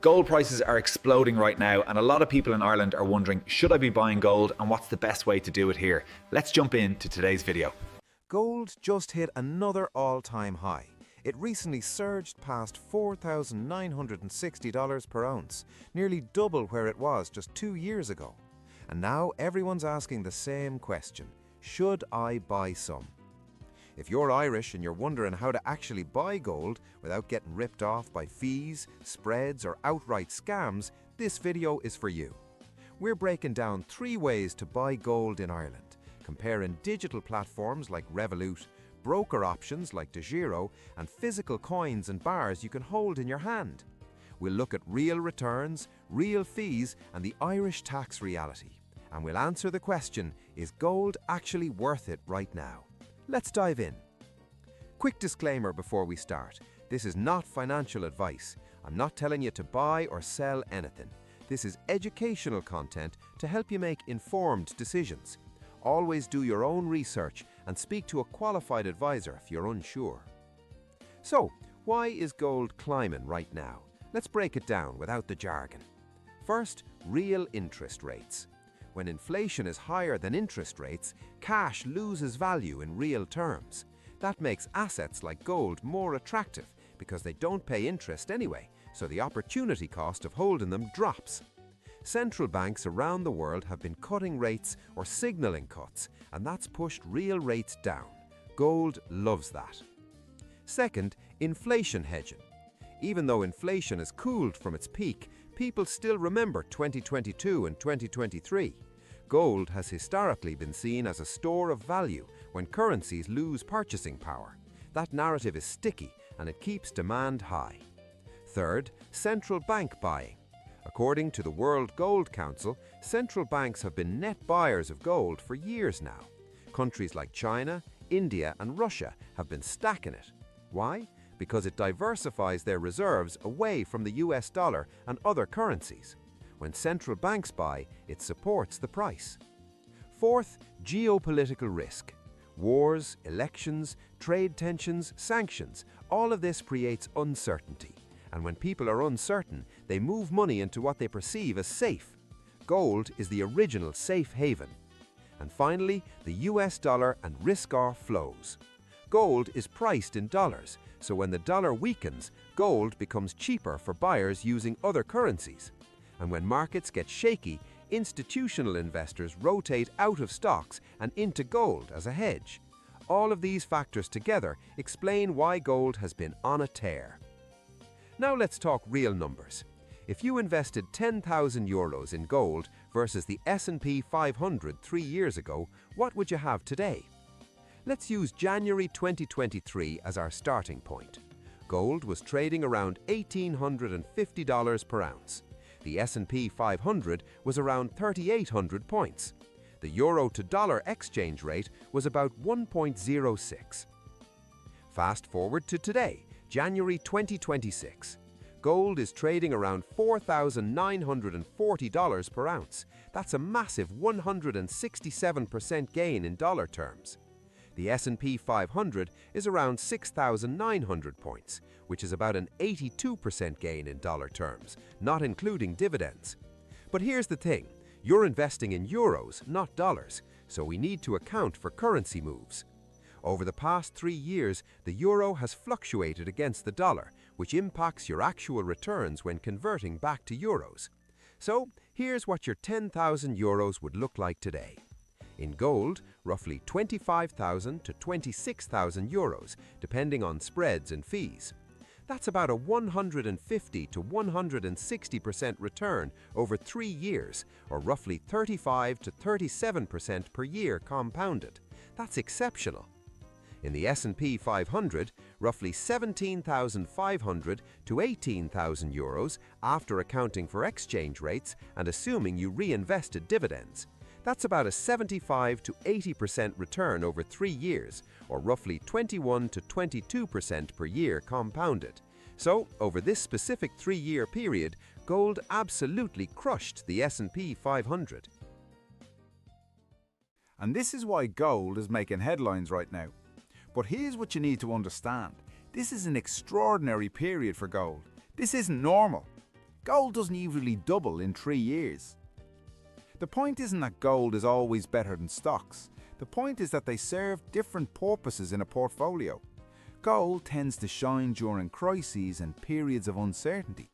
Gold prices are exploding right now, and a lot of people in Ireland are wondering, should I be buying gold and what's the best way to do it here? Let's jump into today's video. Gold just hit another all-time high. It recently surged past $4,960 per ounce, nearly double where it was just 2 years ago. And now everyone's asking the same question: should I buy some? If you're Irish and you're wondering how to actually buy gold without getting ripped off by fees, spreads, or outright scams, this video is for you. We're breaking down 3 ways to buy gold in Ireland, comparing digital platforms like Revolut, broker options like DEGIRO, and physical coins and bars you can hold in your hand. We'll look at real returns, real fees, and the Irish tax reality. And we'll answer the question, is gold actually worth it right now? Let's dive in. Quick disclaimer before we start. This is not financial advice. I'm not telling you to buy or sell anything. This is educational content to help you make informed decisions. Always do your own research and speak to a qualified advisor if you're unsure. So, why is gold climbing right now? Let's break it down without the jargon. First, real interest rates. When inflation is higher than interest rates, cash loses value in real terms. That makes assets like gold more attractive because they don't pay interest anyway, so the opportunity cost of holding them drops. Central banks around the world have been cutting rates or signaling cuts, and that's pushed real rates down. Gold loves that. Second, inflation hedging. Even though inflation has cooled from its peak, people still remember 2022 and 2023. Gold has historically been seen as a store of value when currencies lose purchasing power. That narrative is sticky and it keeps demand high. Third, central bank buying. According to the World Gold Council, central banks have been net buyers of gold for years now. Countries like China, India, and Russia have been stacking it. Why? Because it diversifies their reserves away from the US dollar and other currencies. When central banks buy, it supports the price. Fourth, geopolitical risk. Wars, elections, trade tensions, sanctions, all of this creates uncertainty. And when people are uncertain, they move money into what they perceive as safe. Gold is the original safe haven. And finally, the US dollar and risk-off flows. Gold is priced in dollars, so when the dollar weakens, gold becomes cheaper for buyers using other currencies. And when markets get shaky, institutional investors rotate out of stocks and into gold as a hedge. All of these factors together explain why gold has been on a tear. Now let's talk real numbers. If you invested €10,000 in gold versus the S&P 500 3 years ago, what would you have today? Let's use January 2023 as our starting point. Gold was trading around $1,850 per ounce. The S&P 500 was around 3,800 points. The euro to dollar exchange rate was about 1.06. Fast forward to today, January 2026. Gold is trading around $4,940 per ounce. That's a massive 167% gain in dollar terms. The S&P 500 is around 6,900 points, which is about an 82% gain in dollar terms, not including dividends. But here's the thing, you're investing in euros, not dollars, so we need to account for currency moves. Over the past 3 years, the euro has fluctuated against the dollar, which impacts your actual returns when converting back to euros. So here's what your 10,000 euros would look like today. In gold, roughly 25,000 to 26,000 euros, depending on spreads and fees. That's about a 150 to 160% return over 3 years, or roughly 35 to 37% per year compounded. That's exceptional. In the S&P 500, roughly 17,500 to 18,000 euros after accounting for exchange rates and assuming you reinvested dividends. That's about a 75 to 80% return over 3 years, or roughly 21 to 22% per year compounded. So, over this specific 3-year period, gold absolutely crushed the S&P 500. And this is why gold is making headlines right now. But here's what you need to understand. This is an extraordinary period for gold. This isn't normal. Gold doesn't usually double in 3 years. The point isn't that gold is always better than stocks. The point is that they serve different purposes in a portfolio. Gold tends to shine during crises and periods of uncertainty.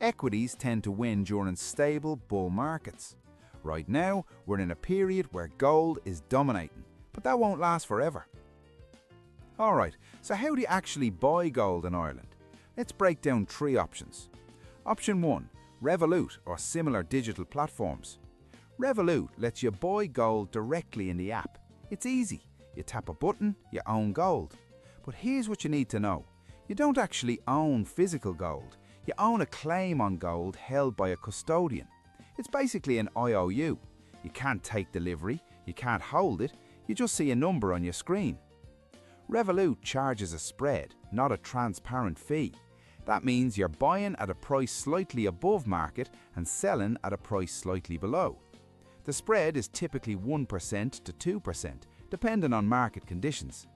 Equities tend to win during stable bull markets. Right now, we're in a period where gold is dominating, but that won't last forever. Alright, so how do you actually buy gold in Ireland? Let's break down 3 options. Option 1, Revolut or similar digital platforms. Revolut lets you buy gold directly in the app. It's easy. You tap a button, you own gold. But here's what you need to know. You don't actually own physical gold. You own a claim on gold held by a custodian. It's basically an IOU. You can't take delivery, you can't hold it, you just see a number on your screen. Revolut charges a spread, not a transparent fee. That means you're buying at a price slightly above market and selling at a price slightly below. The spread is typically 1% to 2%, depending on market conditions.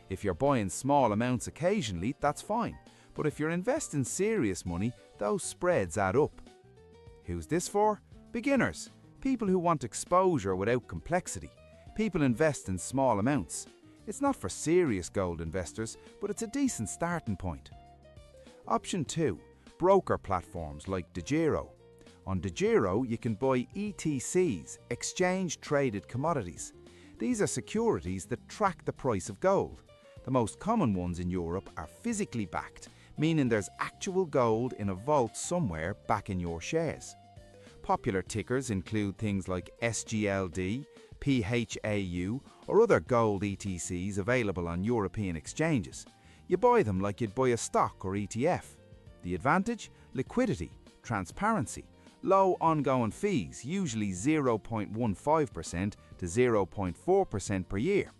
If you're buying small amounts occasionally, that's fine. But if you're investing serious money, those spreads add up. Who's this for? Beginners. People who want exposure without complexity. People invest in small amounts. It's not for serious gold investors, but it's a decent starting point. Option 2. Broker platforms like DEGIRO. On DEGIRO, you can buy ETCs, exchange-traded commodities. These are securities that track the price of gold. The most common ones in Europe are physically backed, meaning there's actual gold in a vault somewhere backing your shares. Popular tickers include things like SGLD, PHAU, or other gold ETCs available on European exchanges. You buy them like you'd buy a stock or ETF. The advantage? Liquidity, transparency, low ongoing fees, usually 0.15% to 0.4% per year.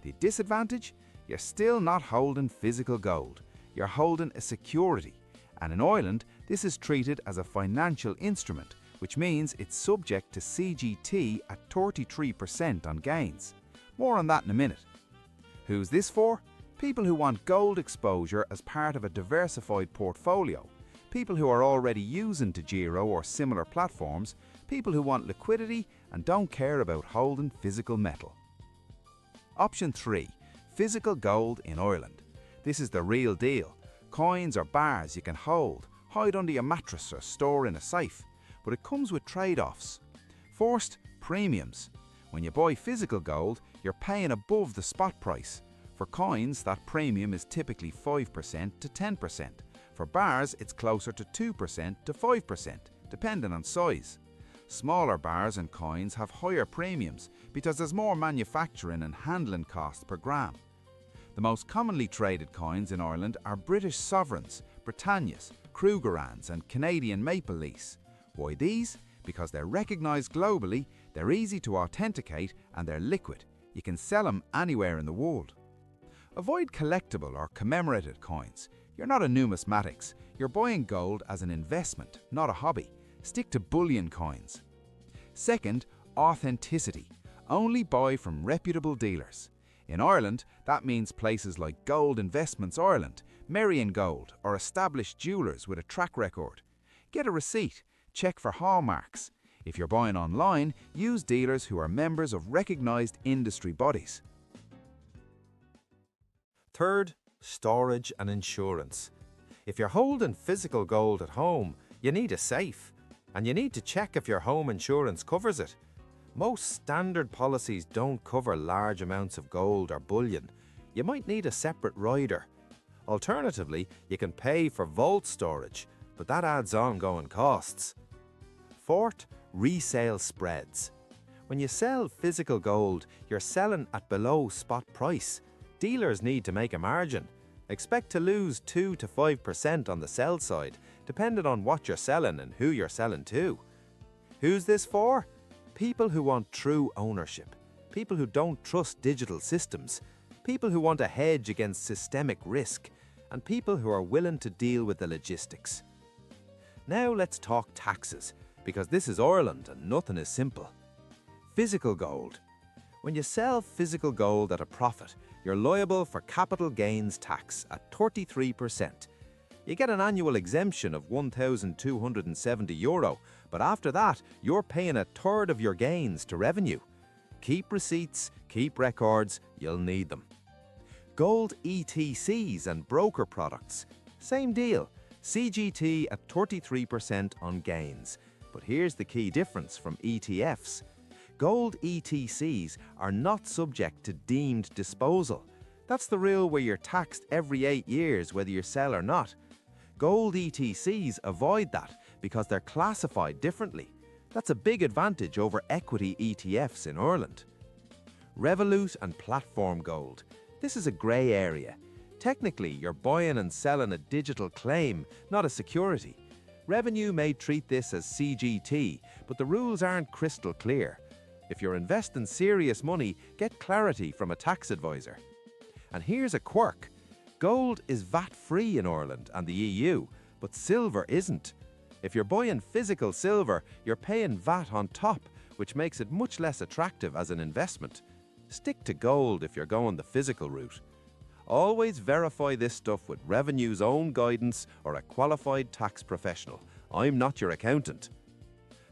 The disadvantage? You're still not holding physical gold. You're holding a security. And in Ireland, this is treated as a financial instrument, which means it's subject to CGT at 33% on gains. More on that in a minute. Who's this for? People who want gold exposure as part of a diversified portfolio. People who are already using DEGIRO or similar platforms. People who want liquidity and don't care about holding physical metal. Option 3. Physical gold in Ireland. This is the real deal. Coins or bars you can hold, hide under your mattress or store in a safe. But it comes with trade-offs. First, premiums. When you buy physical gold, you're paying above the spot price. For coins, that premium is typically 5% to 10%. For bars, it's closer to 2% to 5%, depending on size. Smaller bars and coins have higher premiums because there's more manufacturing and handling costs per gram. The most commonly traded coins in Ireland are British sovereigns, Britannias, Krugerrands and Canadian maple leaf. Why these? Because they're recognised globally, they're easy to authenticate and they're liquid. You can sell them anywhere in the world. Avoid collectible or commemorative coins. You're not a numismatics. You're buying gold as an investment, not a hobby. Stick to bullion coins. Second, authenticity. Only buy from reputable dealers. In Ireland, that means places like Gold Investments Ireland, Merrion Gold, or established jewellers with a track record. Get a receipt. Check for hallmarks. If you're buying online, use dealers who are members of recognised industry bodies. Third, storage and insurance. If you're holding physical gold at home, you need a safe. And you need to check if your home insurance covers it. Most standard policies don't cover large amounts of gold or bullion. You might need a separate rider. Alternatively, you can pay for vault storage, but that adds ongoing costs. Fourth, resale spreads. When you sell physical gold, you're selling at below spot price. Dealers need to make a margin. Expect to lose 2 to 5% on the sell side, depending on what you're selling and who you're selling to. Who's this for? People who want true ownership. People who don't trust digital systems. People who want a hedge against systemic risk. And people who are willing to deal with the logistics. Now let's talk taxes, because this is Ireland and nothing is simple. Physical gold. When you sell physical gold at a profit, you're liable for capital gains tax at 33%. You get an annual exemption of €1,270, but after that, you're paying a third of your gains to revenue. Keep receipts, keep records, you'll need them. Gold ETCs and broker products. Same deal, CGT at 33% on gains. But here's the key difference from ETFs. Gold ETCs are not subject to deemed disposal. That's the rule where you're taxed every 8 years whether you sell or not. Gold ETCs avoid that because they're classified differently. That's a big advantage over equity ETFs in Ireland. Revolut and platform gold. This is a grey area. Technically, you're buying and selling a digital claim, not a security. Revenue may treat this as CGT, but the rules aren't crystal clear. If you're investing serious money, get clarity from a tax advisor. And here's a quirk. Gold is VAT-free in Ireland and the EU, but silver isn't. If you're buying physical silver, you're paying VAT on top, which makes it much less attractive as an investment. Stick to gold if you're going the physical route. Always verify this stuff with Revenue's own guidance or a qualified tax professional. I'm not your accountant.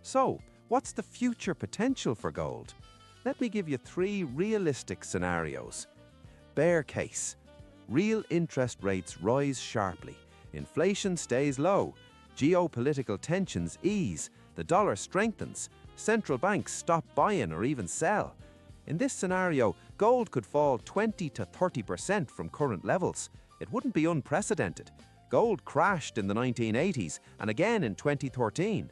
So, what's the future potential for gold? Let me give you 3 realistic scenarios. Bear case. Real interest rates rise sharply. Inflation stays low. Geopolitical tensions ease. The dollar strengthens. Central banks stop buying or even sell. In this scenario, gold could fall 20 to 30% from current levels. It wouldn't be unprecedented. Gold crashed in the 1980s and again in 2013.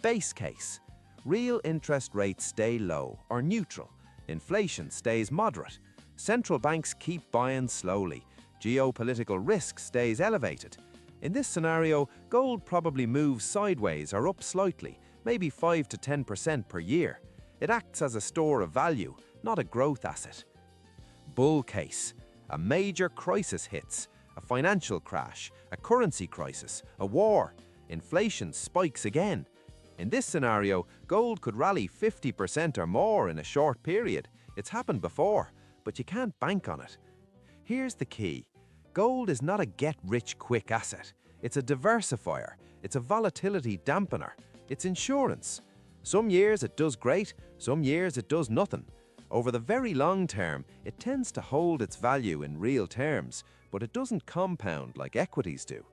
Base case. Real interest rates stay low or neutral. Inflation stays moderate. Central banks keep buying slowly. Geopolitical risk stays elevated. In this scenario, gold probably moves sideways or up slightly, maybe 5 to 10% per year. It acts as a store of value, not a growth asset. Bull case. A major crisis hits. A financial crash, a currency crisis, a war. Inflation spikes again. In this scenario, gold could rally 50% or more in a short period. It's happened before, but you can't bank on it. Here's the key. Gold is not a get-rich-quick asset. It's a diversifier. It's a volatility dampener. It's insurance. Some years it does great, some years it does nothing. Over the very long term, it tends to hold its value in real terms, but it doesn't compound like equities do.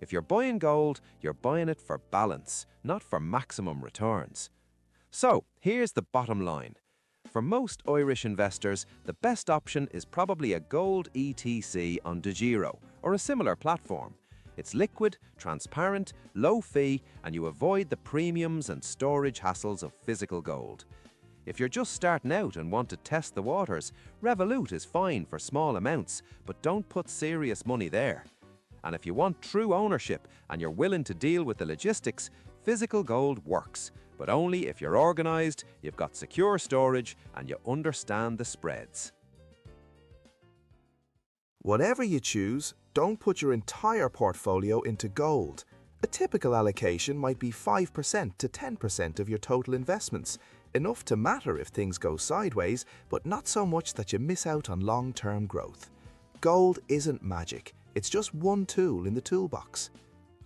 If you're buying gold, you're buying it for balance, not for maximum returns. So, here's the bottom line. For most Irish investors, the best option is probably a gold ETC on DEGIRO or a similar platform. It's liquid, transparent, low fee, and you avoid the premiums and storage hassles of physical gold. If you're just starting out and want to test the waters, Revolut is fine for small amounts, but don't put serious money there. And if you want true ownership and you're willing to deal with the logistics, physical gold works, but only if you're organised, you've got secure storage, and you understand the spreads. Whatever you choose, don't put your entire portfolio into gold. A typical allocation might be 5% to 10% of your total investments, enough to matter if things go sideways, but not so much that you miss out on long-term growth. Gold isn't magic, it's just one tool in the toolbox.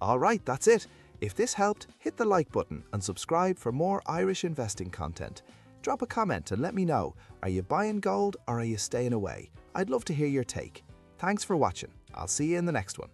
Alright, that's it. If this helped, hit the like button and subscribe for more Irish investing content. Drop a comment and let me know, are you buying gold or are you staying away? I'd love to hear your take. Thanks for watching. I'll see you in the next one.